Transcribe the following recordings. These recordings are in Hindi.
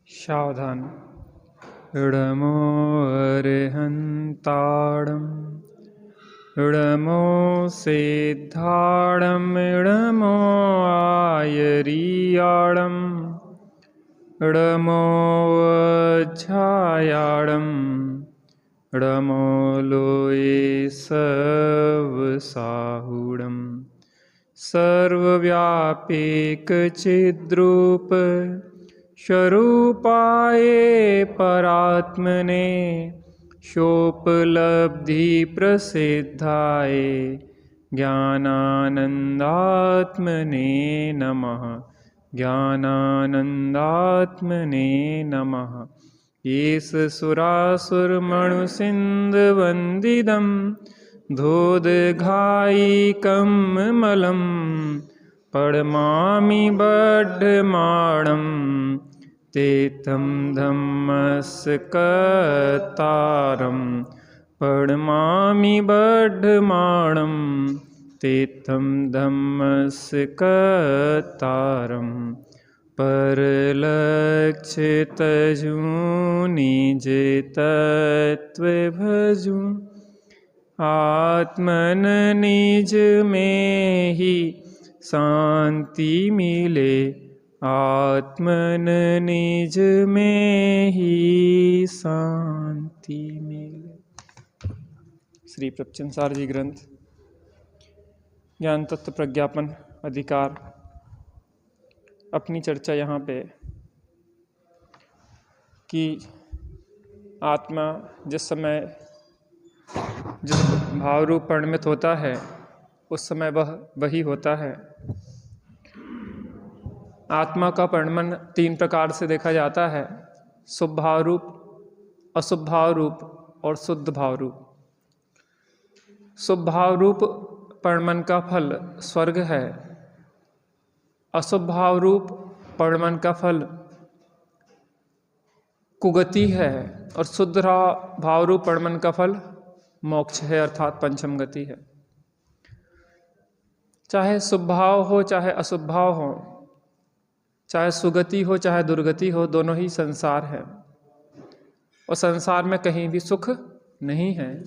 सावधान। इडमो अर्हन्ताडम् इडमो सिद्धाडम् इडमो आयरीयाडम् इडमो वज्झायाडम् इडमो लोये सर्वसाहुडम् सर्वव्यापीकचिद्रूप स्वरूपाय परात्मने शोपलब्धि प्रसिद्धाय ज्ञानानन्दात्मने नमः। ज्ञानानन्दात्मने नमः। येष सुरासुरमणुसिन्धुवन्दितं धोदघायिकं मलं पडमामि बड्ढमाणं तेतं धम्मस्कतारं पडमामि बड्ढमाणं तेतं धम्मस्कतारं परलक्ष्य तजूं निज तत्व भजूं आत्मन निज में ही शांति मिले आत्मन निज में ही शांति मिले। श्री प्रपचनसार जी ग्रंथ ज्ञान तत्व प्रज्ञापन अधिकार। अपनी चर्चा यहाँ पे कि आत्मा जिस समय जिस भाव रूप परिणमित होता है उस समय वह वही होता है। आत्मा का परिणमन तीन प्रकार से देखा जाता है: शुभ भाव रूप, अशुभ भाव रूप और शुद्ध भाव रूप। शुभ भाव रूप परिणमन का फल स्वर्ग है। अशुभ भाव रूप परिणमन का फल कुगति है और शुद्ध भाव रूप परिणमन का फल मोक्ष है अर्थात पंचम गति है। चाहे शुभ भाव हो चाहे अशुभ भाव हो, चाहे सुगति हो चाहे दुर्गति हो, दोनों ही संसार है और संसार में कहीं भी सुख नहीं है।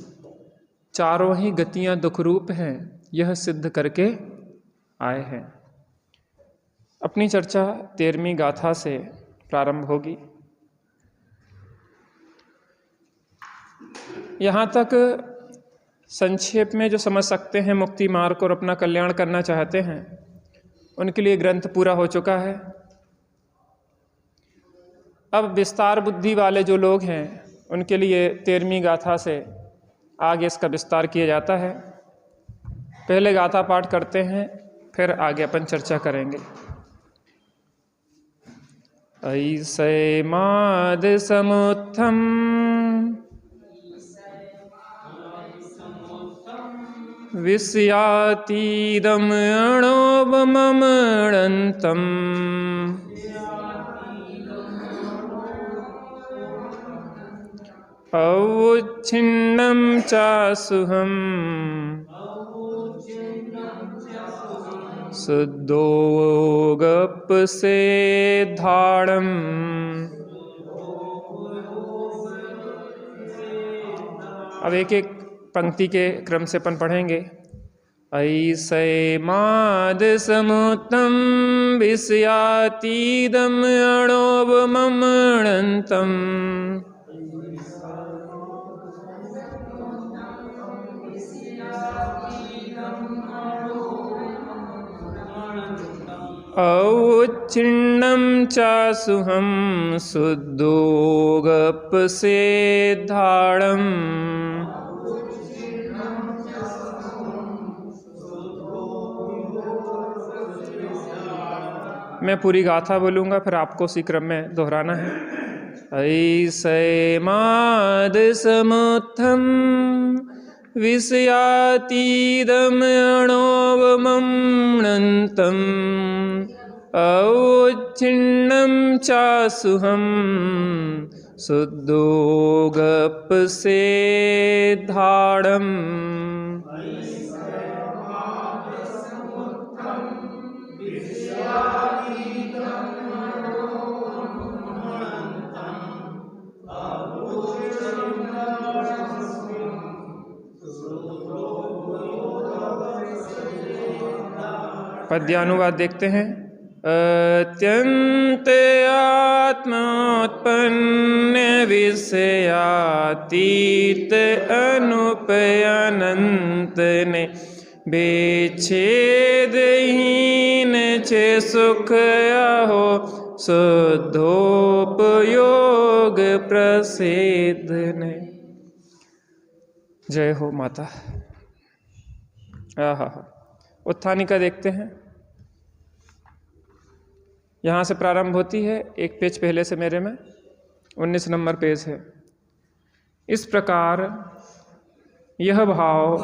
चारों ही गतियां दुख रूप हैं, यह सिद्ध करके आए हैं। अपनी चर्चा 13वीं गाथा से प्रारंभ होगी। यहाँ तक संक्षेप में जो समझ सकते हैं मुक्ति मार्ग और अपना कल्याण करना चाहते हैं उनके लिए ग्रंथ पूरा हो चुका है। अब विस्तार बुद्धि वाले जो लोग हैं उनके लिए 13वीं गाथा से आगे इसका विस्तार किया जाता है। पहले गाथा पाठ करते हैं, फिर आगे अपन चर्चा करेंगे। ऐसे माद समुत्थम विषयातीदम् अणोबममणन्तम् अवच्छिन्नं चासुहम् शुद्धोगपसेद्धाडम्। अब एक एक पंक्ति के क्रम से अपन पढ़ेंगे। ऐसे माद समुत्तम विषयातीदम् अणोबममणन्तम् अवच्छिन्नं चासुहं शुद्धोगपसेद्धाडम्। मैं पूरी गाथा बोलूँगा, फिर आपको उसी क्रम में दोहराना है। ऐसे माद समुत्थम विषयातीदम् अणोबममणन्तम् अवच्छिन्नं चासुहं शुद्धोगपसेद्धाडम्। पद्यानुवाद देखते हैं। अत्यंत आत्मोत्पन्न विषयातीत अनुपय अनंत ने बेछेदहीन छे सुख अहो शुद्धोपयोग प्रसिद्ध ने। जय हो माता। आहा, उत्थानिका देखते हैं। यहाँ से प्रारंभ होती है, एक पेज पहले से मेरे में 19 नंबर पेज है। इस प्रकार यह भाव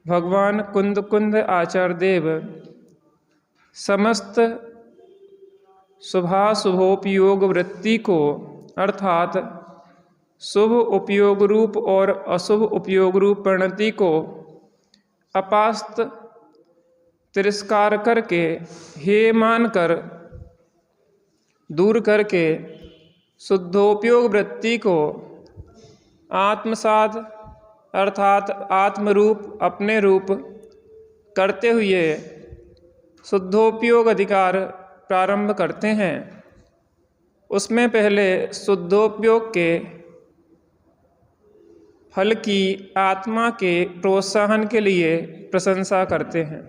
भगवान कुंद आचार्य देव समस्त शुभाशुभोपयोग वृत्ति को अर्थात शुभ उपयोग रूप और अशुभ उपयोग रूप परिणति को अपास्त तिरस्कार करके हे मानकर दूर करके शुद्धोपयोग वृत्ति को आत्मसात अर्थात आत्मरूप अपने रूप करते हुए शुद्धोपयोग अधिकार प्रारंभ करते हैं। उसमें पहले शुद्धोपयोग के फल की आत्मा के प्रोत्साहन के लिए प्रशंसा करते हैं।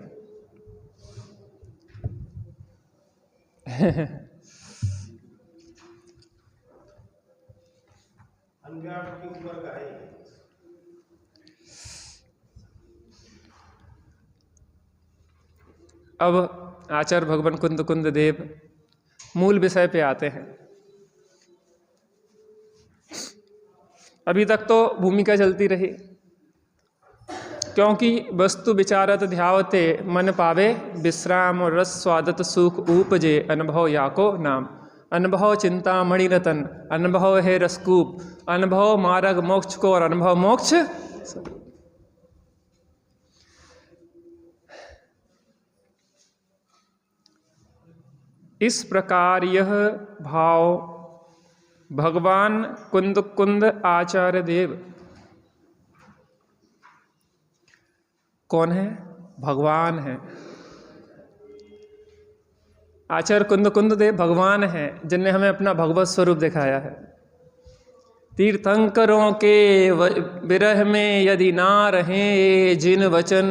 अब आचार्य भगवान कुंद देव मूल विषय पे आते हैं। अभी तक तो भूमिका चलती रही, क्योंकि वस्तु विचारत ध्यावते मन पावे विश्राम और रस स्वादत सुख उपजे अनुभव याको नाम। अनुभव चिंतामणि रतन, अनुभव है रसकूप, अनुभव मार्ग मोक्ष को और अनुभव मोक्ष। इस प्रकार यह भाव भगवान कुंद आचार्य देव कौन है? भगवान है। आचार्य कुंद देव भगवान हैं, जिनने हमें अपना भगवत स्वरूप दिखाया है। तीर्थंकरों के विरह में यदि ना रहें जिन वचन,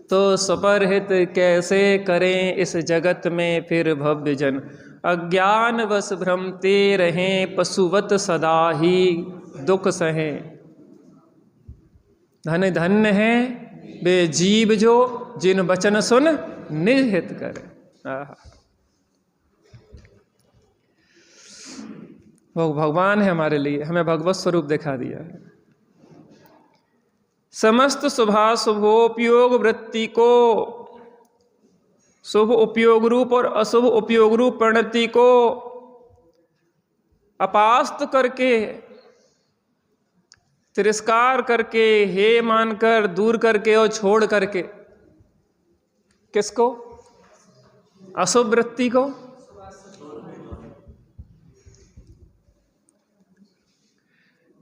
तो स्वपरहित कैसे करें इस जगत में फिर भव्य जन। अज्ञान वश भ्रमते रहें पशुवत सदा ही दुख सहें। धन धन्य है वे जीव जो जिन वचन सुन निहित करे। वो भगवान है हमारे लिए, हमें भगवत स्वरूप दिखा दिया है। समस्त शुभाशुभोपयोग वृत्ति को शुभ उपयोग रूप और अशुभ उपयोग रूप परिणति को अपास्त करके तिरस्कार करके हे मानकर दूर करके और छोड़ करके किसको? अशुभ वृत्ति को।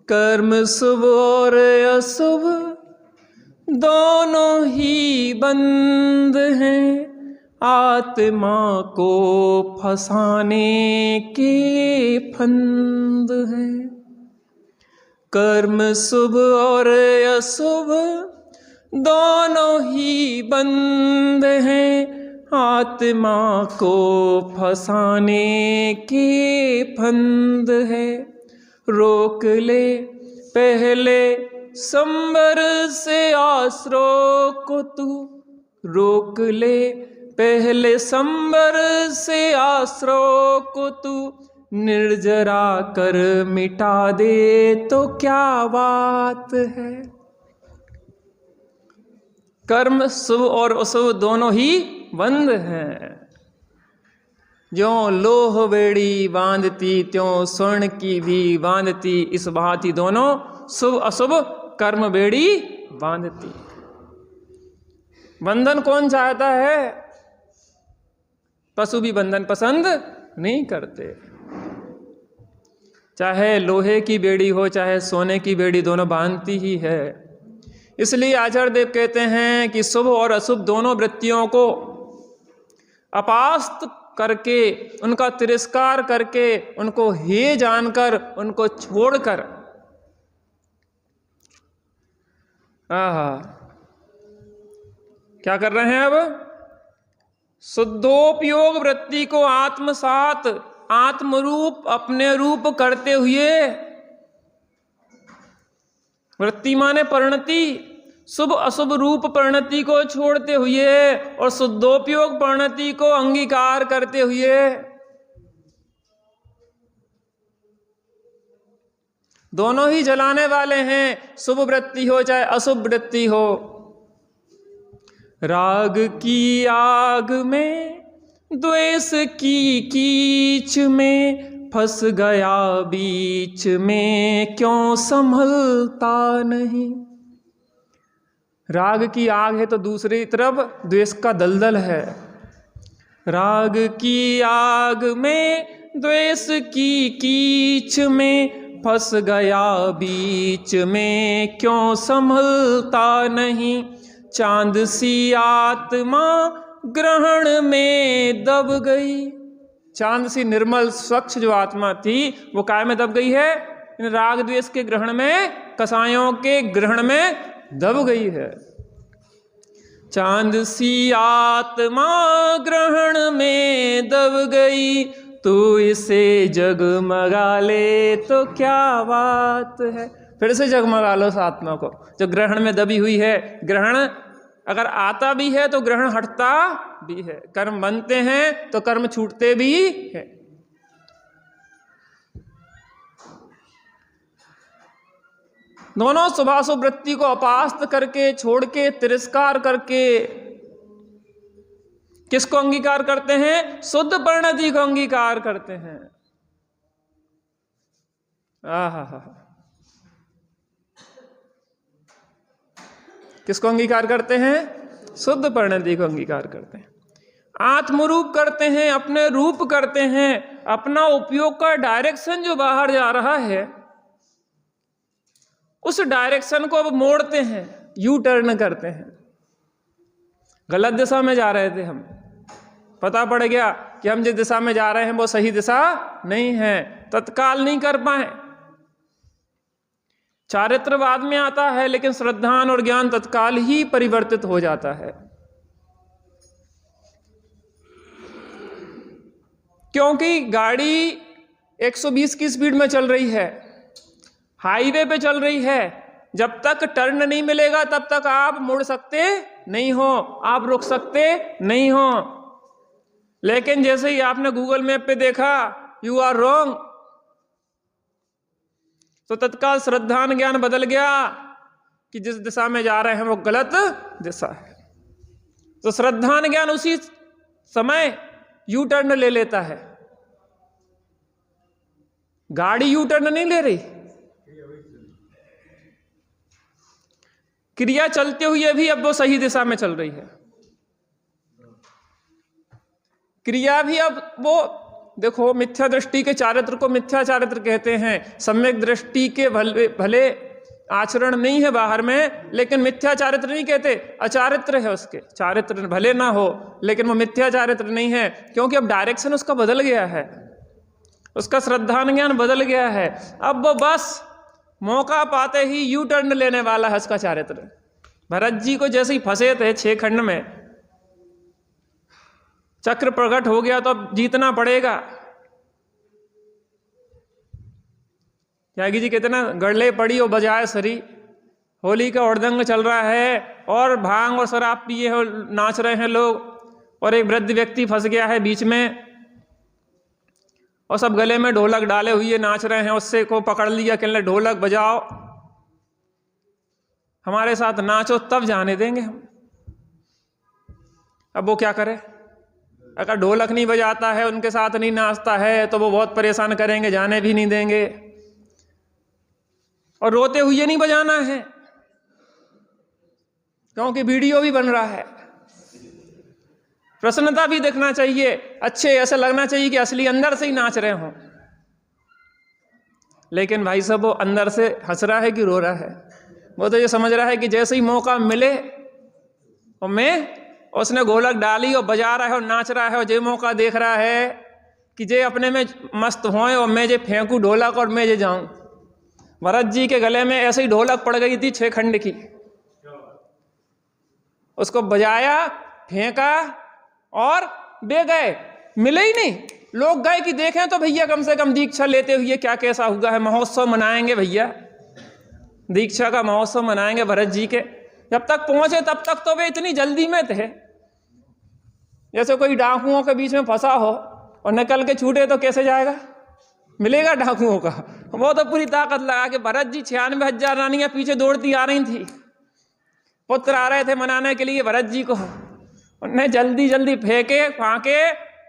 कर्म शुभ और अशुभ दोनों ही बंद हैं, आत्मा को फंसाने के फंद हैं। कर्म शुभ और अशुभ दोनों ही बंद हैं, आत्मा को फंसाने के फंद है। रोक ले पहले संबर से आश्रो को तू, रोक ले पहले संबर से आश्रो को तू, निर्जरा कर मिटा दे तो क्या बात है। कर्म शुभ और अशुभ दोनों ही बंद हैं। ज्यों लोह बेड़ी बांधती त्यों स्वर्ण की भी बांधती, इस भांति दोनों शुभ अशुभ कर्म बेड़ी बांधती। बंधन कौन चाहता है? पशु भी बंधन पसंद नहीं करते। चाहे लोहे की बेड़ी हो चाहे सोने की बेड़ी, दोनों बांधती ही है। इसलिए आचार्य देव कहते हैं कि शुभ और अशुभ दोनों वृत्तियों को अपास्त करके, उनका तिरस्कार करके, उनको हे जानकर, उनको छोड़कर, आहा, क्या कर रहे हैं? अब शुद्धोपयोग वृत्ति को आत्मसात, आत्मरूप, अपने रूप करते हुए, वृत्ति माने परिणति, शुभ अशुभ रूप परिणति को छोड़ते हुए और शुद्धोपयोग परिणति को अंगीकार करते हुए, दोनों ही जलाने वाले हैं, शुभ वृत्ति हो चाहे अशुभ वृत्ति हो। राग की आग में, द्वेष की कीच में, फंस गया बीच में, क्यों संभलता नहीं। राग की आग है तो दूसरी तरफ द्वेष का दलदल है। राग की आग में, द्वेष की कीच में, फंस गया बीच में, क्यों संभलता नहीं। चांद सी आत्मा ग्रहण में दब गई। चांद सी निर्मल स्वच्छ जो आत्मा थी वो काय में दब गई है? इन राग द्वेष के ग्रहण में, कसायों के ग्रहण में दब गई है। चांद सी आत्मा ग्रहण में दब गई, तू इसे जगमगा ले तो क्या बात है। फिर से जगमगा लो उस आत्मा को जो ग्रहण में दबी हुई है। ग्रहण अगर आता भी है तो ग्रहण हटता भी है। कर्म बनते हैं तो कर्म छूटते भी है। दोनों शुभाशुभ वृत्ति को अपास्त करके, छोड़ के, तिरस्कार करके किसको अंगीकार करते हैं? शुद्ध परिणति को अंगीकार करते हैं। आहा, किसको अंगीकार करते हैं? शुद्ध परिणति को अंगीकार करते हैं। आत्मरूप करते हैं, अपने रूप करते हैं। अपना उपयोग का डायरेक्शन जो बाहर जा रहा है उस डायरेक्शन को अब मोड़ते हैं, यू टर्न करते हैं। गलत दिशा में जा रहे थे हम, पता पड़ गया कि हम जिस दिशा में जा रहे हैं वो सही दिशा नहीं है, तत्काल नहीं कर पाए। चारित्र बाद में आता है लेकिन श्रद्धान और ज्ञान तत्काल ही परिवर्तित हो जाता है। क्योंकि गाड़ी 120 की स्पीड में चल रही है, हाईवे पे चल रही है। जब तक टर्न नहीं मिलेगा तब तक आप मुड़ सकते नहीं हो, आप रुक सकते नहीं हो। लेकिन जैसे ही आपने गूगल मैप पे देखा यू आर रॉन्ग, तो तत्काल श्रद्धान ज्ञान बदल गया कि जिस दिशा में जा रहे हैं वो गलत दिशा है। तो श्रद्धान ज्ञान उसी समय यू टर्न ले लेता है। गाड़ी यू टर्न नहीं ले रही, क्रिया चलते हुए भी अब वो सही दिशा में चल रही है। क्रिया भी अब वो देखो, मिथ्या दृष्टि के चारित्र को मिथ्या चारित्र कहते हैं। सम्यक दृष्टि के भले आचरण नहीं है बाहर में, लेकिन मिथ्या चारित्र नहीं कहते, अचारित्र है उसके। चारित्र भले ना हो लेकिन वो मिथ्या चारित्र नहीं है, क्योंकि अब डायरेक्शन उसका बदल गया है, उसका श्रद्धान ज्ञान बदल गया है। अब वो बस मौका पाते ही यू टर्न लेने वाला है उसका चारित्र। भरत जी को जैसे ही फंसे थे 6 खंड में, चक्र प्रकट हो गया तो अब जीतना पड़ेगा। त्यागी जी कहते ना, गड़ले पड़ी और बजाए सरी। होली का उड़दंग चल रहा है और भांग और शराब पिए हो, नाच रहे हैं लोग, और एक वृद्ध व्यक्ति फंस गया है बीच में और सब गले में ढोलक डाले हुए नाच रहे हैं। उससे को पकड़ लिया, कहने ढोलक बजाओ, हमारे साथ नाचो, तब जाने देंगे हम। अब वो क्या करे? अगर ढोलक नहीं बजाता है, उनके साथ नहीं नाचता है, तो वो बहुत परेशान करेंगे, जाने भी नहीं देंगे। और रोते हुए नहीं बजाना है, क्योंकि वीडियो भी बन रहा है। प्रसन्नता भी दिखना चाहिए, अच्छे ऐसा लगना चाहिए कि असली अंदर से ही नाच रहे हों। लेकिन भाई साहब वो अंदर से हंस रहा है कि रो रहा है? वो तो ये समझ रहा है कि जैसे ही मौका मिले और मैं उसने ढोलक डाली और बजा रहा है और नाच रहा है और जे मौका देख रहा है कि जे अपने में मस्त होए और मैं जे फेंकू ढोलक और मैं जे जाऊं। भरत जी के गले में ऐसे ही ढोलक पड़ गई थी 6 खंड की, उसको बजाया, फेंका और बे गए, मिले ही नहीं। लोग गए कि देखें तो भैया कम से कम दीक्षा लेते हुए क्या कैसा हुआ है, महोत्सव मनाएंगे भैया, दीक्षा का महोत्सव मनाएंगे भरत जी के। जब तक पहुंचे तब तक तो वे इतनी जल्दी में थे जैसे कोई डाकुओं के बीच में फंसा हो और निकल के छूटे तो कैसे जाएगा, मिलेगा डाकुओं का। वो तो पूरी ताकत लगा के भरत जी 96,000 रानियां पीछे दौड़ती आ रही थी, पुत्र आ रहे थे मनाने के लिए भरत जी को। उन्हें जल्दी जल्दी फेंके फांके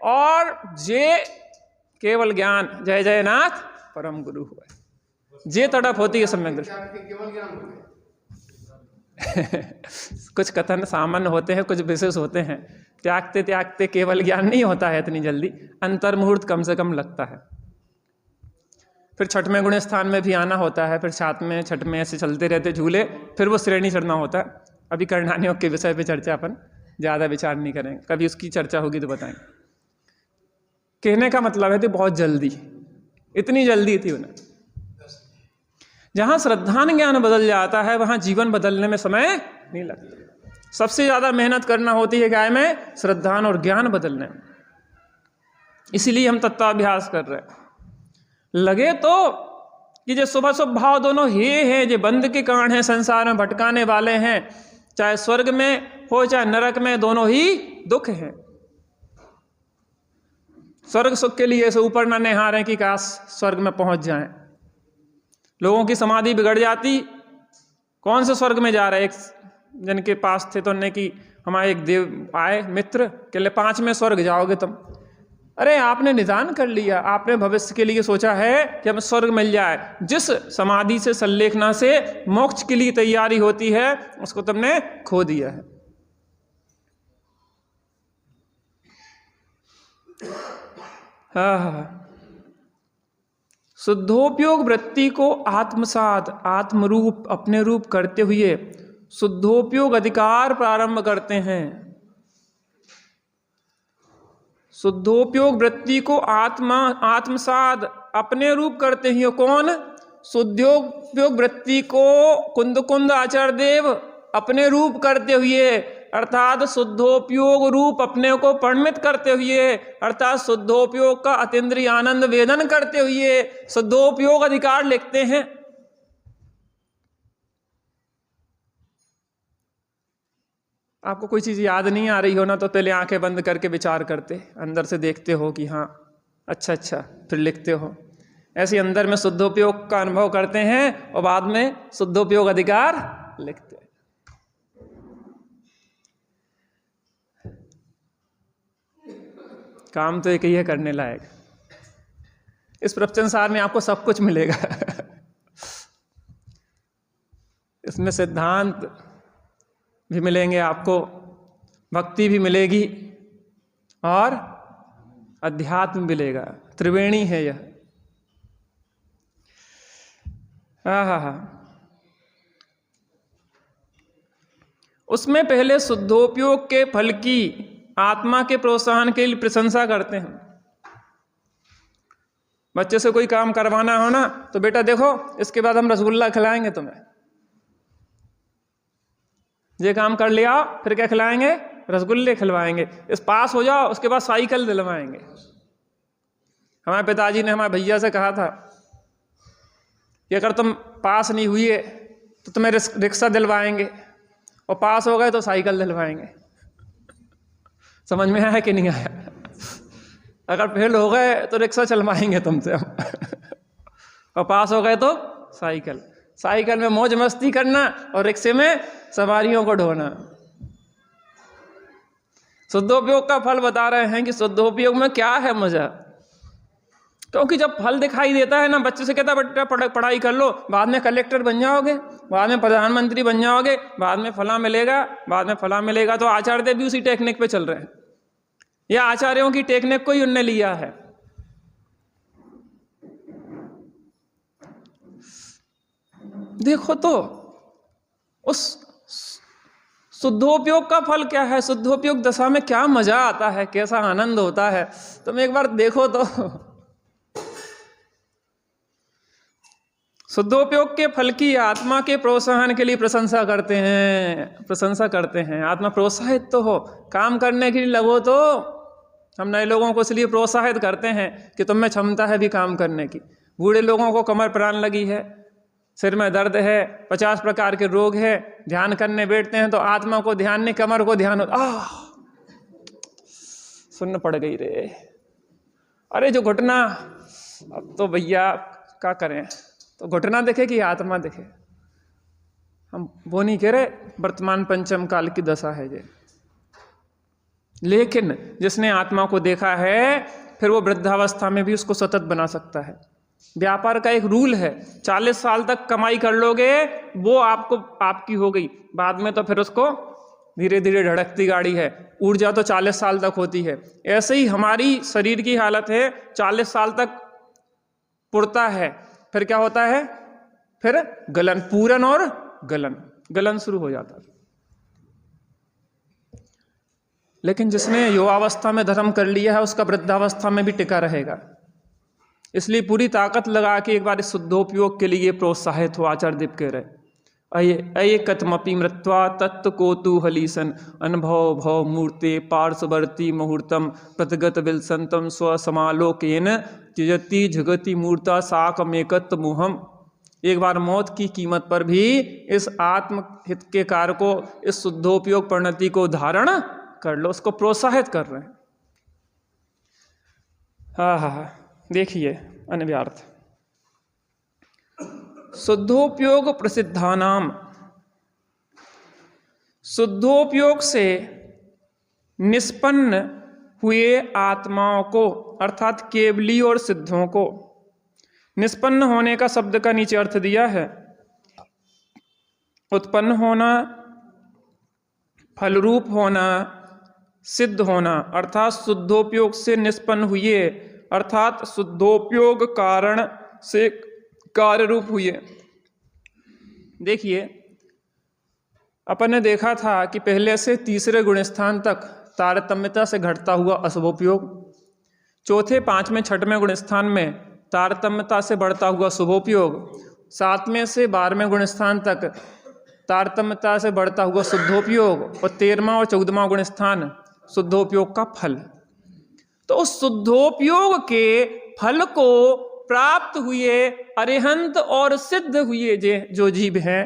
और जे केवल ज्ञान जय जयनाथ परम गुरु हुए, जे तड़प होती है सम्यक दृष्टि। कुछ कथन सामान्य होते हैं, कुछ विशेष होते हैं। त्यागते त्यागते केवल ज्ञान नहीं होता है इतनी जल्दी, अंतर्मुहूर्त कम से कम लगता है। फिर 6वें गुण स्थान में भी आना होता है, फिर 7वें 6वें ऐसे चलते रहते झूले, फिर वो श्रेणी चढ़ना होता है। अभी करणानियों के विषय पे चर्चा अपन ज़्यादा विचार नहीं करेंगे, कभी उसकी चर्चा होगी तो बताएंगे। कहने का मतलब है कि बहुत जल्दी, इतनी जल्दी थी उन्हें। जहाँ श्रद्धान ज्ञान बदल जाता है वहाँ जीवन बदलने में समय नहीं लगता। सबसे ज़्यादा मेहनत करना होती है गाय में श्रद्धान और ज्ञान बदलने में। इसीलिए हम तत्वाभ्यास कर रहे हैं। लगे तो कि जो शुभ शुभ भाव दोनों ये हैं, जो बंद के कारण हैं, संसार में भटकाने वाले हैं, चाहे स्वर्ग में हो चाहे नरक में, दोनों ही दुख हैं। स्वर्ग सुख के लिए ऐसे ऊपर ना निहारें कि काश स्वर्ग में पहुंच जाएं। लोगों की समाधि बिगड़ जाती, कौन से स्वर्ग में जा रहे। एक जिनके पास थे तो उन्हें कि हमारे एक देव आए मित्र, कहले 5वें स्वर्ग जाओगे तुम। अरे आपने निदान कर लिया, आपने भविष्य के लिए सोचा है कि हमें स्वर्ग मिल जाए। जिस समाधि से संलेखना से मोक्ष के लिए तैयारी होती है उसको तुमने खो दिया है। शुद्धोपयोग वृत्ति को आत्मसात आत्मरूप अपने रूप करते हुए शुद्धोपयोग अधिकार प्रारंभ करते हैं। शुद्धोपयोग वृत्ति को आत्मसात अपने रूप करते ही कौन? शुद्धोपयोग वृत्ति को कुंद आचार्य देव अपने रूप करते हुए, अर्थात शुद्धोपयोग रूप अपने को परिणमित करते हुए, अर्थात शुद्धोपयोग का अतीन्द्रिय आनंद वेदन करते हुए शुद्धोपयोग अधिकार लिखते हैं। आपको कोई चीज़ याद नहीं आ रही हो ना तो पहले आंखें बंद करके विचार करते, अंदर से देखते हो कि हाँ अच्छा, फिर लिखते हो। ऐसे अंदर में शुद्धोपयोग का अनुभव करते हैं और बाद में शुद्धोपयोग अधिकार लिखते हैं। काम तो एक ही है करने लायक। इस प्रपंच संसार में आपको सब कुछ मिलेगा। इसमें सिद्धांत भी मिलेंगे आपको, भक्ति भी मिलेगी और अध्यात्म मिलेगा। त्रिवेणी है यह। उसमें पहले शुद्धोपयोग के फल की आत्मा के प्रोत्साहन के लिए प्रशंसा करते हैं। बच्चे से कोई काम करवाना हो ना तो बेटा देखो इसके बाद हम रसगुल्ला खिलाएंगे तुम्हें, ये काम कर लिया फिर क्या खिलाएंगे? रसगुल्ले खिलवाएंगे। इस पास हो जाओ उसके बाद साइकिल दिलवाएंगे। हमारे पिताजी ने हमारे भैया से कहा था कि अगर तुम पास नहीं हुए तो तुम्हें रिक्शा दिलवाएंगे और पास हो गए तो साइकिल दिलवाएंगे। समझ में आया कि नहीं आया? अगर फेल हो गए तो रिक्शा चलवाएंगे तुमसे हम और पास हो गए तो साइकिल में मौज मस्ती करना और रिक्शे में सवारियों को ढोना। शुद्धोपयोग का फल बता रहे हैं कि शुद्धोपयोग में क्या है मजा। क्योंकि जब फल दिखाई देता है ना, बच्चे से कहता है बेटा पढ़ाई कर लो, बाद में कलेक्टर बन जाओगे, बाद में प्रधानमंत्री बन जाओगे, बाद में फला मिलेगा। तो आचार्य देव भी उसी टेक्निक पे चल रहे हैं। यह आचार्यों की टेक्निक को ही उनने लिया है। देखो तो उस शुद्धोपयोग का फल क्या है, शुद्धोपयोग दशा में क्या मजा आता है, कैसा आनंद होता है, तुम एक बार देखो तो। शुद्धोपयोग के फल की आत्मा के प्रोत्साहन के लिए प्रशंसा करते हैं। आत्मा प्रोत्साहित तो हो, काम करने के लिए लगो। तो हम नए लोगों को इसलिए प्रोत्साहित करते हैं कि तुम में क्षमता है भी काम करने की। बूढ़े लोगों को कमर प्राण लगी है, सिर में दर्द है, 50 प्रकार के रोग है, ध्यान करने बैठते हैं तो आत्मा को ध्यान नहीं, कमर को ध्यान हो। सुन्न पड़ गई रे, अरे जो घुटना, अब तो भैया क्या करें, तो घुटना देखे कि आत्मा देखे। हम वो नहीं कह रहे वर्तमान पंचम काल की दशा है ये, लेकिन जिसने आत्मा को देखा है फिर वो वृद्धावस्था में भी उसको सतत बना सकता है। व्यापार का एक रूल है, 40 साल तक कमाई कर लोगे वो आपकी हो गई, बाद में तो फिर उसको धीरे धीरे ढड़कती गाड़ी है। ऊर्जा तो 40 साल तक होती है। ऐसे ही हमारी शरीर की हालत है, 40 साल तक पुरता है, फिर क्या होता है, फिर गलन, पूरन और गलन शुरू हो जाता है। लेकिन जिसने युवावस्था में धर्म कर लिया है उसका वृद्धावस्था में भी टिका रहेगा। इसलिए पूरी ताकत लगा के एक बार इस शुद्धोपयोग के लिए प्रोत्साहित हो। आचार्य देव कह रहे अये कथमपि मृत्वा तत्व कोतूहलीसन अनुभव भव मूर्ते पार्श्ववर्ती मुहूर्तम प्रतिगत विलसंतम स्वसमालोकेन त्यजति जगति मूर्ता साकमेकत्व मुहम। एक बार मौत की कीमत पर भी इस आत्महित के कार्य को, इस शुद्धोपयोग परिणति को धारण कर लो, उसको प्रोत्साहित कर रहे हैं। हाँ, देखिए अन्व्यार्थ शुद्धोपयोग प्रसिद्धानाम, शुद्धोपयोग से निष्पन्न हुए आत्माओं को अर्थात केवली और सिद्धों को, निष्पन्न होने का शब्द का नीचे अर्थ दिया है, उत्पन्न होना, फलरूप होना, सिद्ध होना, अर्थात शुद्धोपयोग से निष्पन्न हुए अर्थात शुद्धोपयोग कारण से कार्य रूप हुए। देखिए अपन ने देखा था कि पहले से तीसरे गुणस्थान तक तारतम्यता से घटता हुआ अशुभोपयोग, चौथे, पांचवें, छठवें गुणस्थान में तारतम्यता से बढ़ता हुआ शुभोपयोग, 7वें से 12वें गुणस्थान तक तारतम्यता से बढ़ता हुआ शुद्धोपयोग, और 13वां और 14वां गुणस्थान शुद्धोपयोग का फल। तो उस शुद्धोपयोग के फल को प्राप्त हुए अरिहंत और सिद्ध हुए जो जीव हैं,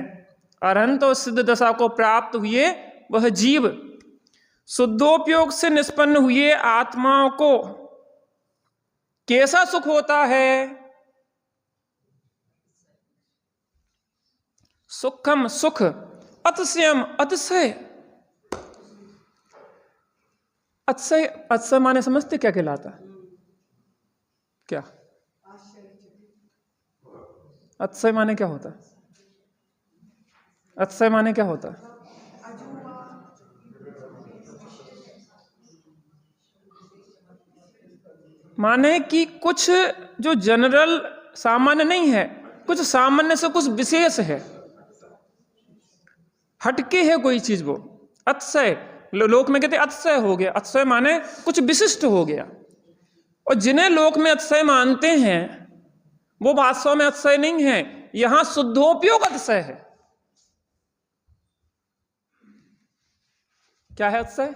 अरहंत और सिद्ध दशा को प्राप्त हुए वह जीव, शुद्धोपयोग से निष्पन्न हुए आत्माओं को कैसा सुख होता है? सुखम, सुख, अतिशयम, अतिशय। अतिशय, अतिशय माने समझते क्या कहलाता? क्या अतिशय माने क्या होता? अतिशय माने क्या होता? माने कि कुछ जो जनरल सामान्य नहीं है, कुछ सामान्य से कुछ विशेष है, हटके है कोई चीज, वो अतिशय। लोक में कहते अतिशय हो गया, अतिशय माने कुछ विशिष्ट हो गया। और जिन्हें लोक में अतिशय मानते हैं वो वास्तव में अतिशय नहीं है, यहां शुद्धोपयोग अतिशय है। क्या है अतिशय?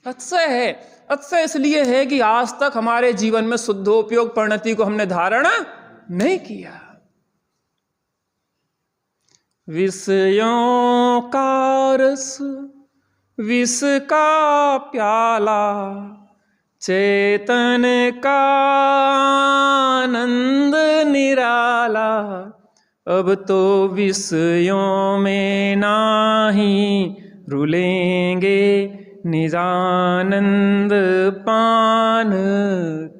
अतिशय है। अतिशय इसलिए है कि आज तक हमारे जीवन में शुद्धोपयोग परिणति को हमने धारण नहीं किया। विषयों का रस, विष का प्याला, चेतन का आनंद निराला, अब तो विषयों में नाही रुलेंगे, निजानंद पान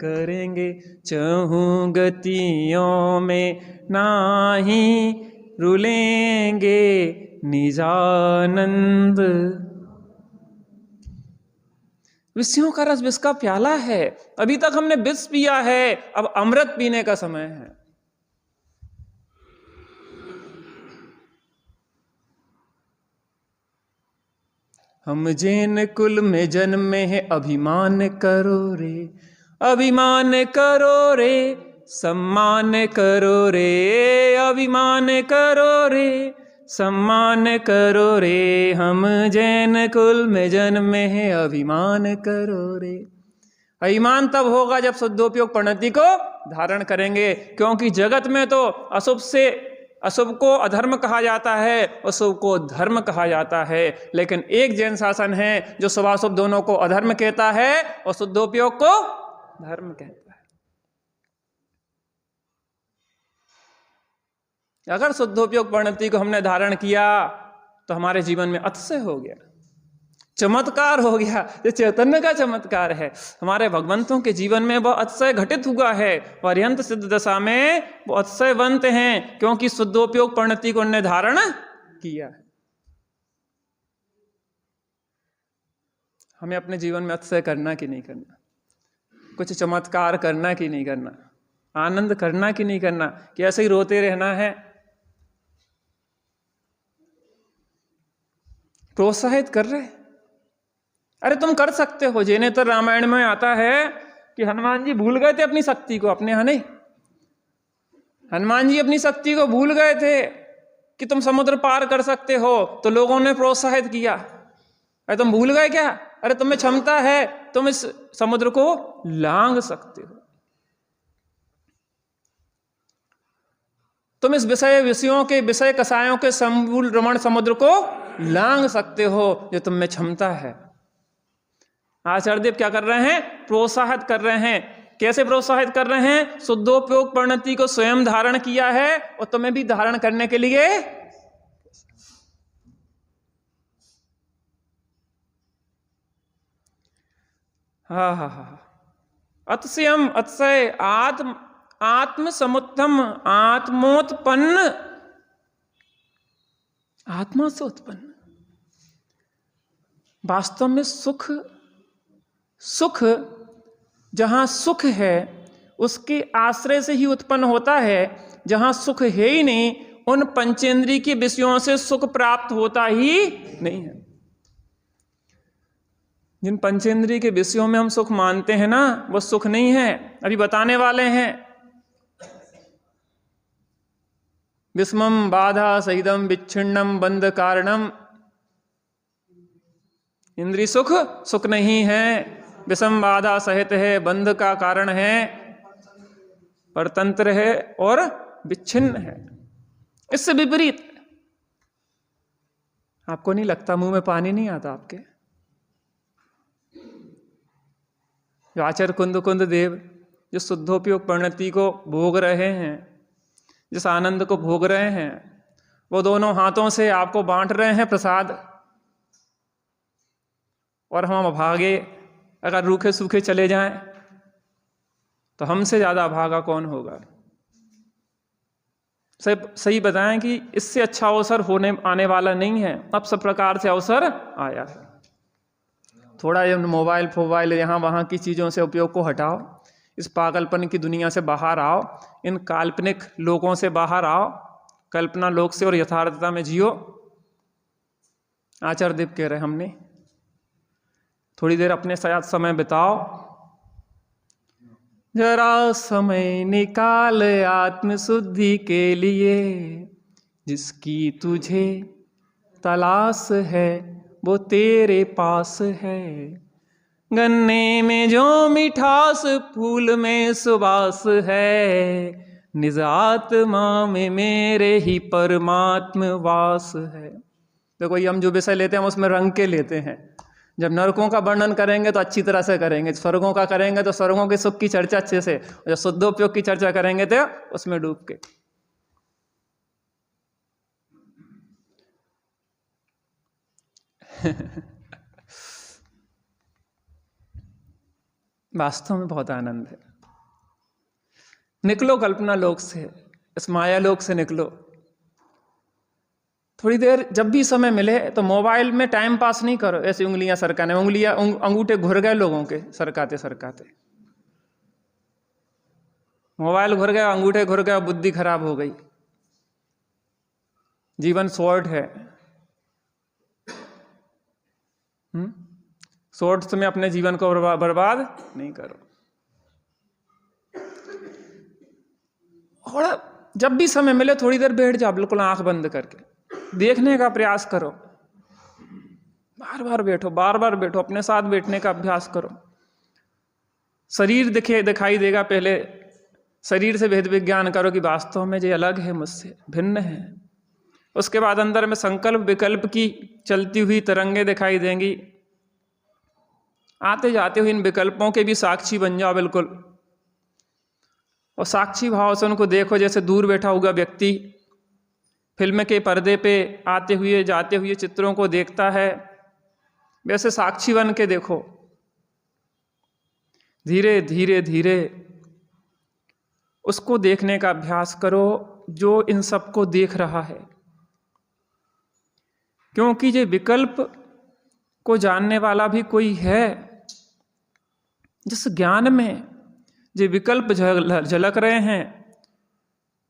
करेंगे, चहु गतियों में नाही रुलेंगे, निजानंद। विषयों का रस विष का प्याला है, अभी तक हमने विष पिया है, अब अमृत पीने का समय है। हम जैन कुल में जन्मे हैं, अभिमान करो रे, अभिमान करो रे, सम्मान करो रे, अभिमान करो रे, सम्मान करो रे, हम जैन कुल में जन्मे हैं, अभिमान करो रे। अभिमान तब होगा जब शुद्धोपयोग परिणति को धारण करेंगे, क्योंकि जगत में तो अशुभ से अशुभ को अधर्म कहा जाता है, अशुभ को धर्म कहा जाता है, लेकिन एक जैन शासन है जो शुभाशुभ दोनों को अधर्म कहता है और शुद्धोपयोग को धर्म कहता है। अगर शुद्धोपयोग परिणति को हमने धारण किया तो हमारे जीवन में अतिशय हो गया, चमत्कार हो गया। ये चैतन्य का चमत्कार है। हमारे भगवंतों के जीवन में वह अतिशय घटित हुआ है, पर्यंत सिद्ध दशा में वो अतिशयवंत हैं, क्योंकि शुद्धोपयोग परिणति को उन्होंने धारण किया है। हमें अपने जीवन में अतिशय करना कि नहीं करना, कुछ चमत्कार करना कि नहीं करना, आनंद करना कि नहीं करना, कि ऐसे ही रोते रहना है? प्रोत्साहित कर रहे, अरे तुम कर सकते हो। जैनेतर रामायण में आता है कि हनुमान जी भूल गए थे अपनी शक्ति को, अपने यहाँ नहीं, हनुमान जी अपनी शक्ति को भूल गए थे कि तुम समुद्र पार कर सकते हो, तो लोगों ने प्रोत्साहित किया, अरे तुम भूल गए क्या, अरे तुम्हें क्षमता है, तुम इस समुद्र को लांघ सकते हो, तुम इस विषयों के विषय कसायों के संपूर्ण रमण समुद्र को लांघ सकते हो, जो तुम में क्षमता है। आचार्य देव क्या कर रहे हैं? प्रोत्साहित कर रहे हैं। कैसे प्रोत्साहित कर रहे हैं? शुद्धोपयोग परिणति को स्वयं धारण किया है और तुम्हें भी धारण करने के लिए अतिशयम अतिशय आत्म समुत्तम आत्मोत्पन्न, आत्मा से उत्पन्न। वास्तव में सुख जहां सुख है उसके आश्रय से ही उत्पन्न होता है। जहां सुख है ही नहीं, उन पंचेंद्रिय के विषयों से सुख प्राप्त होता ही नहीं है। जिन पंचेंद्रिय के विषयों में हम सुख मानते हैं ना, वो सुख नहीं है। अभी बताने वाले हैं। विस्मम बाधा सहितम विच्छिन्नम बंध कारणम। इंद्रिय सुख नहीं है, विषम बाधा सहित है, बंध का कारण है, परतंत्र है और विच्छिन्न है। इससे विपरीत आपको नहीं लगता, मुंह में पानी नहीं आता आपके? जो आचार्य कुंद देव जो शुद्धोपयोग परिणति को भोग रहे हैं, जिस आनंद को भोग रहे हैं, वो दोनों हाथों से आपको बांट रहे हैं प्रसाद, और हम अभागे अगर रूखे सूखे चले जाएं तो हमसे ज्यादा अभागा कौन होगा? सही बताएं कि इससे अच्छा अवसर आने वाला नहीं है। अब सब प्रकार से अवसर आया है। थोड़ा ये मोबाइल यहाँ वहाँ की चीज़ों से उपयोग को हटाओ, इस पागलपन की दुनिया से बाहर आओ, इन काल्पनिक लोगों से बाहर आओ, कल्पना लोक से और यथार्थता में जियो। आचार्य देव कह रहे हमने थोड़ी देर अपने साथ समय बिताओ, जरा समय निकाल आत्मशुद्धि के लिए, जिसकी तुझे तलाश है वो तेरे पास है। गन्ने में जो मिठास फूल में सुबास है, निज आत्मा में मेरे ही परमात्म वास है। देखो ये हम जो विषय लेते हैं उसमें रंग के लेते हैं। जब नरकों का वर्णन करेंगे तो अच्छी तरह से करेंगे, स्वर्गों का करेंगे तो स्वर्गों के सुख की चर्चा अच्छे से, और जब शुद्धोपयोग की चर्चा करेंगे तो उसमें डूब के। वास्तव में बहुत आनंद है। निकलो कल्पना लोक से, इस माया लोक से निकलो। थोड़ी देर जब भी समय मिले तो मोबाइल में टाइम पास नहीं करो, ऐसी उंगलियां सरकाने, अंगूठे घुर गए लोगों के सरकाते सरकाते। मोबाइल घुर गया, अंगूठे घुर गया, बुद्धि खराब हो गई, जीवन शॉर्ट है। शॉर्ट्स में अपने जीवन को बर्बाद नहीं करो। और जब भी समय मिले थोड़ी देर बैठ जाओ, बिल्कुल आंख बंद करके देखने का प्रयास करो। बार बार बैठो, बार बार बैठो, अपने साथ बैठने का अभ्यास करो। शरीर दिखाई देगा, पहले शरीर से भेद विज्ञान करो कि वास्तव में ये अलग है, मुझसे भिन्न है। उसके बाद अंदर में संकल्प विकल्प की चलती हुई तरंगे दिखाई देंगी। आते जाते हुए इन विकल्पों के भी साक्षी बन जाओ बिल्कुल, और साक्षी भाव से उनको देखो, जैसे दूर बैठा हुआ व्यक्ति फिल्म के पर्दे पे आते हुए जाते हुए चित्रों को देखता है, वैसे साक्षी बन के देखो। धीरे धीरे धीरे उसको देखने का अभ्यास करो जो इन सबको देख रहा है, क्योंकि ये विकल्प को जानने वाला भी कोई है। जिस ज्ञान में ये विकल्प झलक रहे हैं,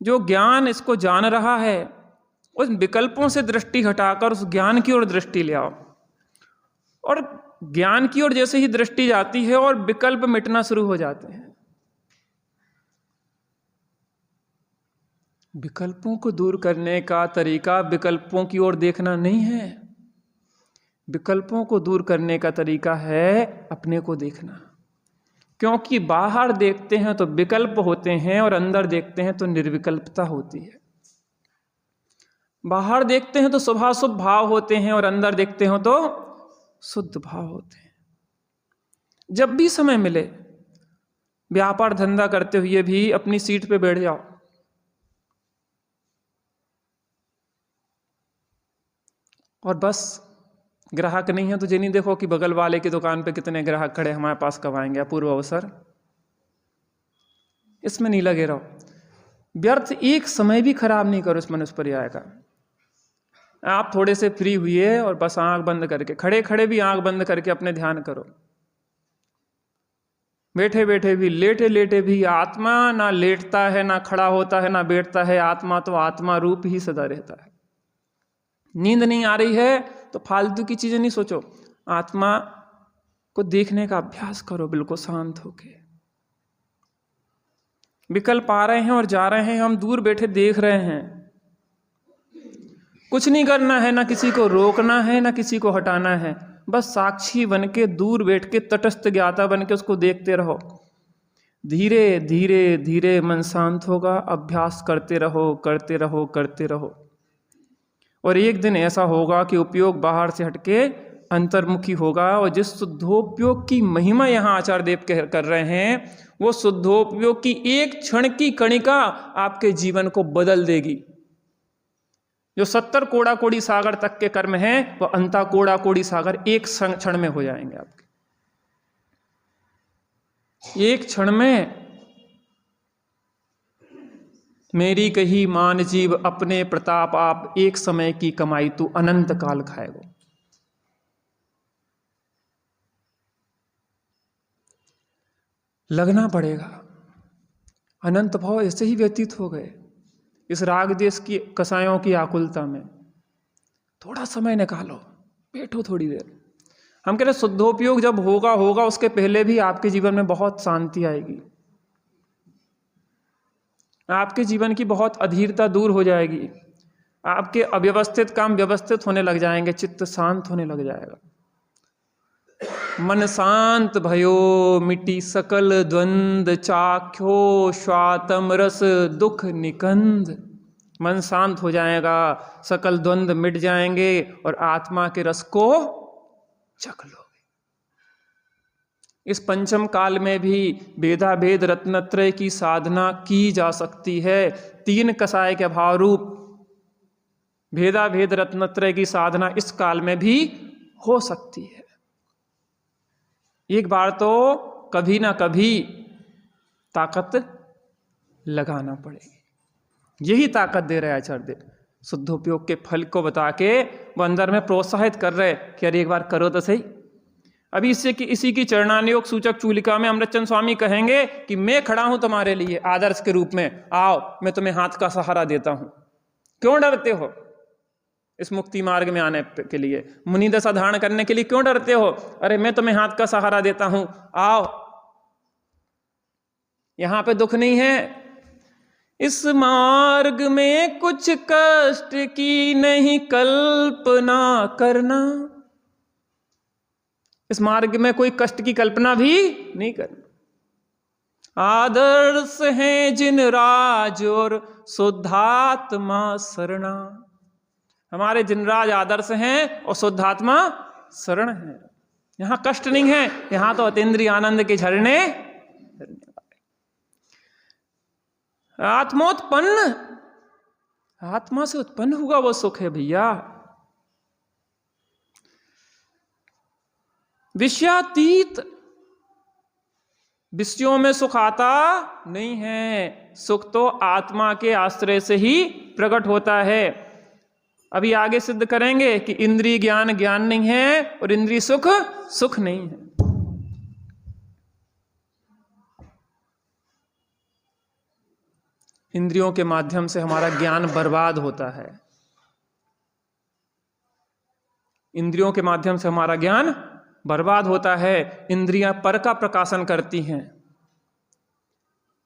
जो ज्ञान इसको जान रहा है, उस विकल्पों से दृष्टि हटाकर उस ज्ञान की ओर दृष्टि ले आओ। और ज्ञान की ओर जैसे ही दृष्टि जाती है और विकल्प मिटना शुरू हो जाते हैं। विकल्पों को दूर करने का तरीका विकल्पों की ओर देखना नहीं है। विकल्पों को दूर करने का तरीका है अपने को देखना, क्योंकि बाहर देखते हैं तो विकल्प होते हैं और अंदर देखते हैं तो निर्विकल्पता होती है। बाहर देखते हैं तो शुभाशुभ भाव होते हैं और अंदर देखते हो तो शुद्ध भाव होते हैं। जब भी समय मिले व्यापार धंधा करते हुए भी अपनी सीट पे बैठ जाओ, और बस ग्राहक नहीं है तो ये नहीं देखो कि बगल वाले की दुकान पे कितने ग्राहक खड़े, हमारे पास कब आएंगे, अपूर्व अवसर, इसमें नहीं लगे रहो। व्यर्थ एक समय भी खराब नहीं करो इस मनुष्य पर्याय का। आप थोड़े से फ्री हुए और बस आंख बंद करके, खड़े खड़े भी आंख बंद करके अपने ध्यान करो, बैठे बैठे भी, लेटे लेटे भी। आत्मा ना लेटता है, ना खड़ा होता है, ना बैठता है। आत्मा तो आत्मा रूप ही सदा रहता है। नींद नहीं आ रही है तो फालतू की चीजें नहीं सोचो, आत्मा को देखने का अभ्यास करो बिल्कुल शांत होके। विकल्प आ रहे हैं और जा रहे हैं, हम दूर बैठे देख रहे हैं। कुछ नहीं करना है, ना किसी को रोकना है, ना किसी को हटाना है। बस साक्षी बन के दूर बैठ के तटस्थ ज्ञाता बन के उसको देखते रहो। धीरे धीरे धीरे मन शांत होगा। अभ्यास करते रहो, करते रहो, करते रहो, और एक दिन ऐसा होगा कि उपयोग बाहर से हटके अंतर्मुखी होगा। और जिस शुद्धोपयोग की महिमा यहाँ आचार्य देव कर रहे हैं, वो शुद्धोपयोग की एक क्षण की कणिका आपके जीवन को बदल देगी। जो 70 कोड़ा कोड़ी सागर तक के कर्म हैं, वो अंता कोड़ा कोड़ी सागर एक क्षण में हो जाएंगे आपके। एक क्षण में मेरी कही मान जीव अपने प्रताप आप, एक समय की कमाई तू अनंत काल खाएगो। लगना पड़ेगा। अनंत भाव ऐसे ही व्यतीत हो गए इस राग देश की कसायों की आकुलता में। थोड़ा समय निकालो, बैठो थोड़ी देर। हम कह रहे शुद्धोपयोग जब होगा होगा, उसके पहले भी आपके जीवन में बहुत शांति आएगी। आपके जीवन की बहुत अधीरता दूर हो जाएगी। आपके अव्यवस्थित काम व्यवस्थित होने लग जाएंगे, चित्त शांत होने लग जाएगा। मन शांत भयो मिटी सकल द्वंद, चाख्यो स्वातम रस दुख निकंद। मन शांत हो जाएगा, सकल द्वंद मिट जाएंगे और आत्मा के रस को चख लोगे। इस पंचम काल में भी भेदा भेद रत्नत्रय की साधना की जा सकती है। 3 कसाय के भाव रूप भेदा भेद रत्नत्रय की साधना इस काल में भी हो सकती है। एक बार तो कभी ना कभी ताकत लगाना पड़ेगी। यही ताकत दे रहे आचार्य देव, शुद्धोपयोग के फल को बता के वो अंदर में प्रोत्साहित कर रहे कि अरे एक बार करो तो सही। अभी इसी की चरणानुयोग सूचक चूलिका में अमृतचंद स्वामी कहेंगे कि मैं खड़ा हूं तुम्हारे लिए आदर्श के रूप में, आओ मैं तुम्हें हाथ का सहारा देता हूं। क्यों डरते हो? इस मुक्ति मार्ग में आने के लिए। मुनि दशा धारण करने के लिए क्यों डरते हो? अरे मैं तुम्हें हाथ का सहारा देता हूं, आओ, यहां पे दुख नहीं है। इस मार्ग में कुछ कष्ट की नहीं कल्पना करना। इस मार्ग में कोई कष्ट की कल्पना भी नहीं करना। आदर्श हैं जिन राज और शुद्धात्मा शरणा। हमारे जिनराज आदर्श हैं और शुद्धात्मा शरण है। यहां कष्ट नहीं है, यहां तो अतीन्द्रिय आनंद के झरने। आत्मोत्पन्न, आत्मा से उत्पन्न हुआ वो सुख है भैया। विषयातीत, विषयों में सुख आता नहीं है। सुख तो आत्मा के आश्रय से ही प्रकट होता है। अभी आगे सिद्ध करेंगे कि इंद्रिय ज्ञान ज्ञान नहीं है और इंद्रिय सुख सुख नहीं है। इंद्रियों के माध्यम से हमारा ज्ञान बर्बाद होता है। इंद्रियों के माध्यम से हमारा ज्ञान बर्बाद होता है। इंद्रियां पर का प्रकाशन करती हैं,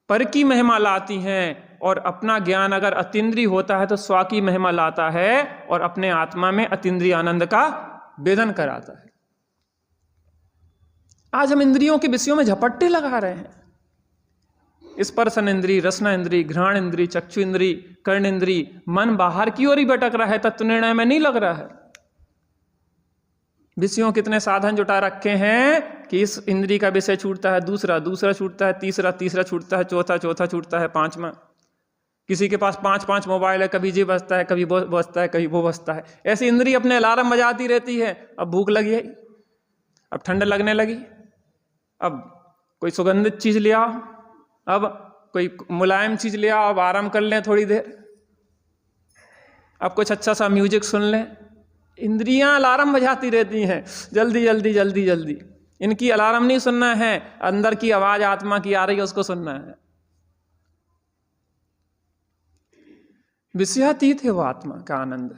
पर की महिमा लाती हैं, और अपना ज्ञान अगर अतीन्द्रिय होता है तो स्व की महिमा लाता है और अपने आत्मा में अतीन्द्रिय आनंद का वेदन कराता है। आज हम इंद्रियों के विषयों में झपट्टे लगा रहे हैं। स्पर्शन इंद्री, रसना इंद्री, घ्राण इंद्री, चक्षु इंद्री, कर्ण इंद्री, मन बाहर की ओर ही भटक रहा है, तत्व निर्णय में नहीं लग रहा है। विषयों कितने साधन जुटा रखे हैं कि इस इंद्री का विषय छूटता है, दूसरा दूसरा छूटता है, तीसरा तीसरा छूटता है, चौथा चौथा छूटता है, पांचवा। किसी के पास 5-5 मोबाइल है, कभी ये बजता है, कभी वो बजता है, कभी वो बजता है। ऐसी इंद्री अपने अलार्म बजाती रहती है। अब भूख लगी है, अब ठंड लगने लगी, अब कोई सुगंधित चीज ले आओ, अब कोई मुलायम चीज ले आओ, अब आराम कर लें थोड़ी देर, अब कुछ अच्छा सा म्यूजिक सुन लें। इंद्रियां अलार्म बजाती रहती हैं, जल्दी जल्दी जल्दी जल्दी। इनकी अलार्म नहीं सुनना है, अंदर की आवाज आत्मा की आ रही है उसको सुनना है। विषयातीत है वो आत्मा का आनंद।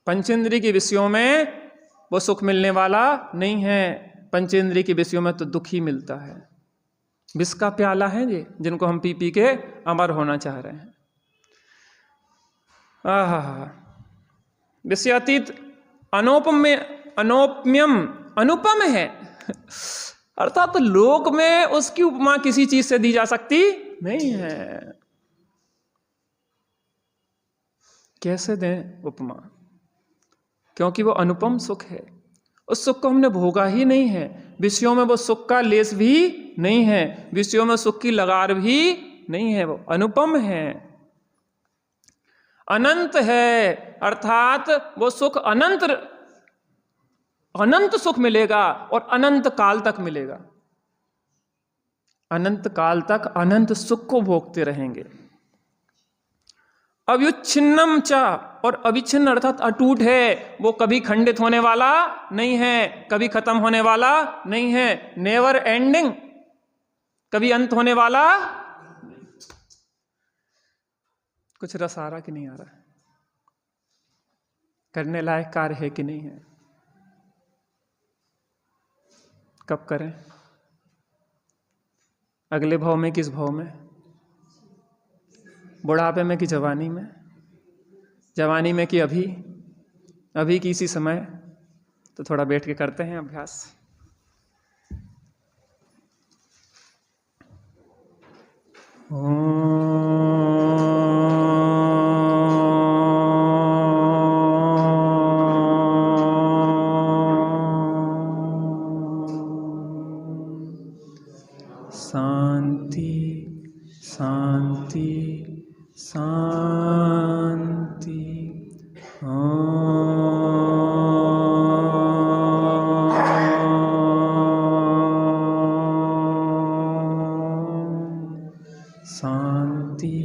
पंचेंद्रिय के विषयों में वो सुख मिलने वाला नहीं है। पंचेंद्रिय के विषयों में तो दुख ही मिलता है। विष का प्याला है ये, जिनको हम पी पी के अमर होना चाह रहे हैं। विषयातीत अनोपम्यम, अनुपम है। अर्थात लोक में उसकी उपमा किसी चीज से दी जा सकती नहीं है। कैसे दें उपमा? क्योंकि वो अनुपम सुख है। उस सुख को हमने भोगा ही नहीं है। विषयों में वो सुख का लेस भी नहीं है, विषयों में सुख की लगार भी नहीं है। वो अनुपम है, अनंत है। अर्थात वो सुख अनंत सुख मिलेगा और अनंत काल तक मिलेगा। अनंत काल तक अनंत सुख को भोगते रहेंगे। अव्युच्छिन्नम च, और अविच्छिन्न अर्थात अटूट है। वो कभी खंडित होने वाला नहीं है, कभी खत्म होने वाला नहीं है। नेवर एंडिंग, कभी अंत होने वाला। कुछ रस आ रहा कि नहीं आ रहा? करने लायक कार्य है कि नहीं है? कब करें? अगले भाव में, किस भाव में? बुढ़ापे में कि जवानी में? जवानी में कि अभी की इसी समय? तो थोड़ा बैठ के करते हैं अभ्यास। शांति शांति शांति। शांति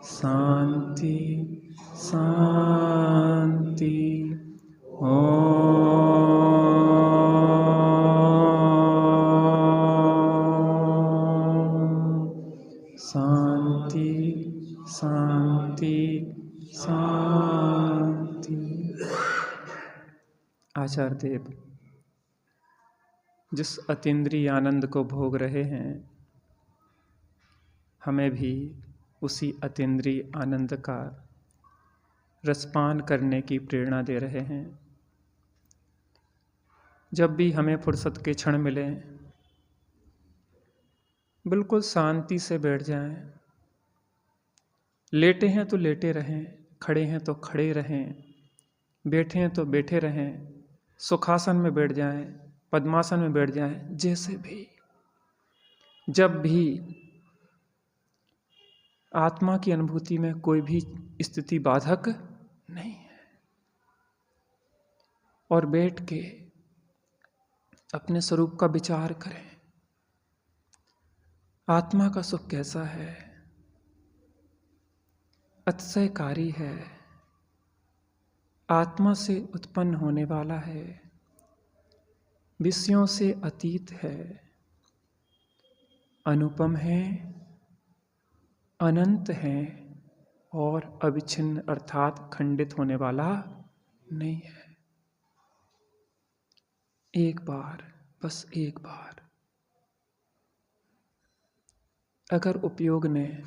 शांति शांति। शांति शांति शांति। आचार्य देव जिस अतीन्द्रिय आनंद को भोग रहे हैं, हमें भी उसी अतीन्द्रिय आनंद का रसपान करने की प्रेरणा दे रहे हैं। जब भी हमें फुर्सत के क्षण मिले, बिल्कुल शांति से बैठ जाएं। लेटे हैं तो लेटे रहें, खड़े हैं तो खड़े रहें, बैठे हैं तो बैठे रहें, सुखासन में बैठ जाएं, पद्मासन में बैठ जाएं, जैसे भी। जब भी आत्मा की अनुभूति में कोई भी स्थिति बाधक नहीं है, और बैठ के अपने स्वरूप का विचार करें। आत्मा का सुख कैसा है? अतिशयकारी है, आत्मा से उत्पन्न होने वाला है, विषयों से अतीत है, अनुपम है, अनंत है और अविच्छिन्न अर्थात खंडित होने वाला नहीं है। एक बार, बस एक बार अगर उपयोग ने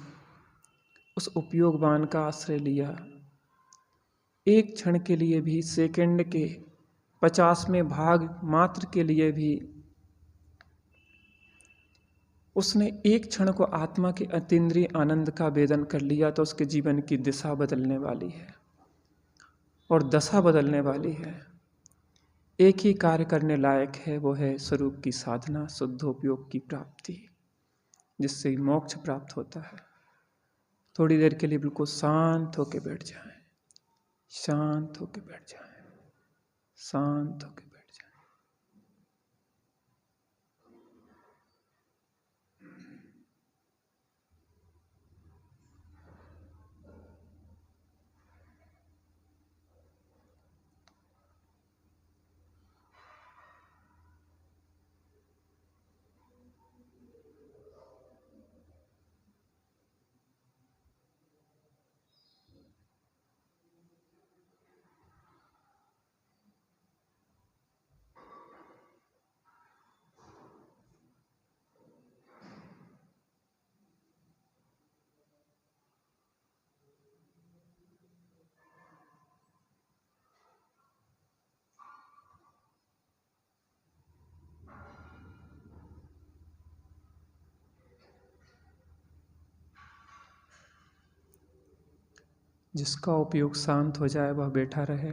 उस उपयोगवान का आश्रय लिया, एक क्षण के लिए भी, सेकंड के 50वें भाग मात्र के लिए भी उसने एक क्षण को आत्मा के अतीन्द्रिय आनंद का वेदन कर लिया, तो उसके जीवन की दिशा बदलने वाली है और दशा बदलने वाली है। एक ही कार्य करने लायक है, वो है स्वरूप की साधना, शुद्धोपयोग की प्राप्ति, जिससे मोक्ष प्राप्त होता है। थोड़ी देर के लिए बिल्कुल शांत होकर बैठ जाएं, शांत होकर बैठ जाएं, शांत होकर बैठ जाएं। जिसका उपयोग शांत हो जाए वह बैठा रहे।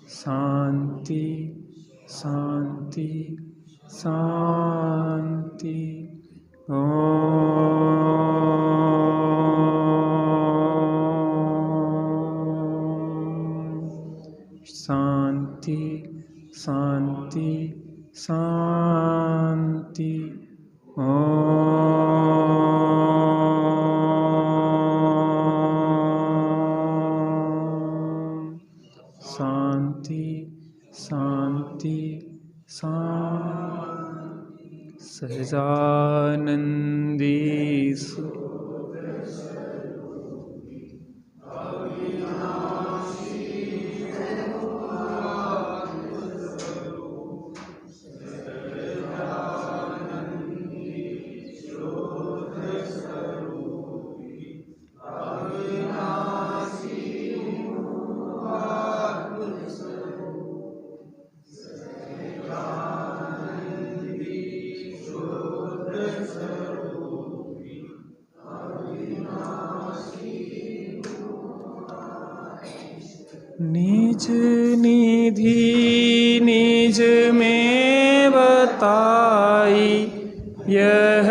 शांति शांति शांति। शांति शांति शांति। शांति शांति शांति। सहजानंदीसु निज निधि निज में बताई, यह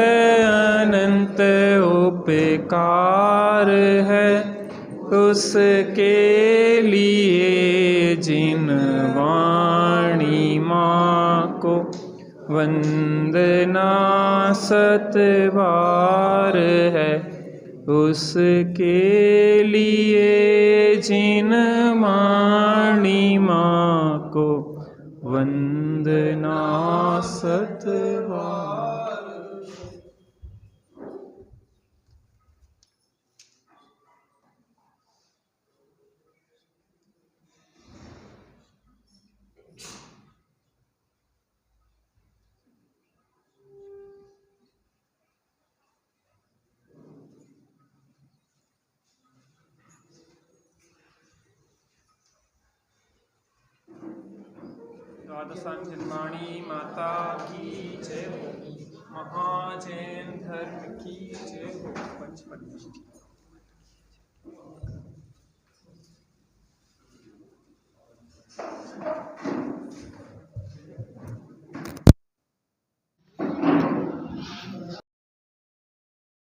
अनंत उपकार है उसके लिए जिन वाणी माँ को वंदना सतबार है, उसके लिए जिन वाणी माँ को वंदना सतवार। द्वादशांजन्माणी माता की जय हो, महाजैन धर्म की जय हो। पंचपद